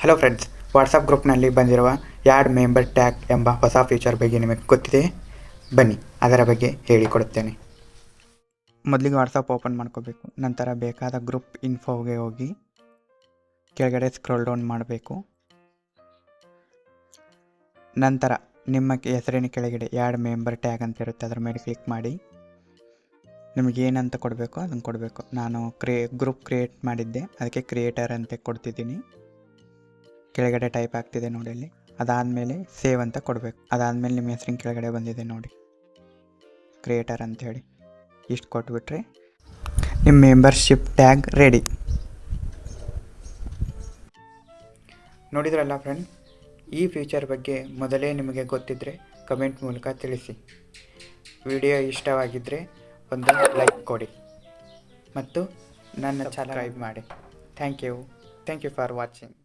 Hello friends, WhatsApp ಗ್ರೂಪ್ನಲ್ಲಿ ಬಂದಿರುವ add member tag ಎಂಬ ಹೊಸ ಫೀಚರ್ ಬಗ್ಗೆ ನಿಮಗೆ ಗೊತ್ತಿದೆ? ಬನ್ನಿ ಅದರ ಬಗ್ಗೆ ಹೇಳಿಕೊಡುತ್ತೇನೆ. ಮೊದಲಿಗೆ ವಾಟ್ಸಪ್ ಓಪನ್ ಮಾಡ್ಕೋಬೇಕು. ನಂತರ ಬೇಕಾದ ಗ್ರೂಪ್ ಇನ್ಫೋಗೆ ಹೋಗಿ ಕೆಳಗಡೆ ಸ್ಕ್ರೋಲ್ ಡೌನ್ ಮಾಡಬೇಕು. ನಂತರ ನಿಮ್ಮ ಹೆಸರಿನ ಕೆಳಗಡೆ ಆ್ಯಡ್ ಮೆಂಬರ್ ಟ್ಯಾಗ್ ಅಂತ ಇರುತ್ತೆ, ಅದರ ಮೇಲೆ ಕ್ಲಿಕ್ ಮಾಡಿ ನಿಮಗೇನಂತ ಕೊಡಬೇಕು ಅದನ್ನು ಕೊಡಬೇಕು. ನಾನು ಗ್ರೂಪ್ ಕ್ರಿಯೇಟ್ ಮಾಡಿದ್ದೆ, ಅದಕ್ಕೆ ಕ್ರಿಯೇಟರ್ ಅಂತ ಕೊಡ್ತಿದ್ದೀನಿ. ಕೆಳಗಡೆ ಟೈಪ್ ಆಗ್ತಿದೆ ನೋಡಿ ಅಲ್ಲಿ. ಅದಾದಮೇಲೆ ಸೇವ್ ಅಂತ ಕೊಡಬೇಕು. ಅದಾದಮೇಲೆ ನಿಮ್ಮ ಹೆಸರಿನ ಕೆಳಗಡೆ ಬಂದಿದೆ ನೋಡಿ ಕ್ರಿಯೇಟರ್ ಅಂತ ಹೇಳಿ. ಇಷ್ಟು ಕೊಟ್ಬಿಟ್ರೆ ನಿಮ್ಮ ಮೆಂಬರ್ಶಿಪ್ ಟ್ಯಾಗ್ ರೆಡಿ. ನೋಡಿದ್ರಲ್ಲ ಫ್ರೆಂಡ್, ಈ ಫೀಚರ್ ಬಗ್ಗೆ ಮೊದಲೇ ನಿಮಗೆ ಗೊತ್ತಿದ್ದರೆ ಕಮೆಂಟ್ ಮೂಲಕ ತಿಳಿಸಿ. ವಿಡಿಯೋ ಇಷ್ಟವಾಗಿದ್ದರೆ ಒಂದು ಲೈಕ್ ಕೊಡಿ ಮತ್ತು ನನ್ನ ಸಬ್ಸ್ಕ್ರೈಬ್ ಮಾಡಿ. Thank you for watching.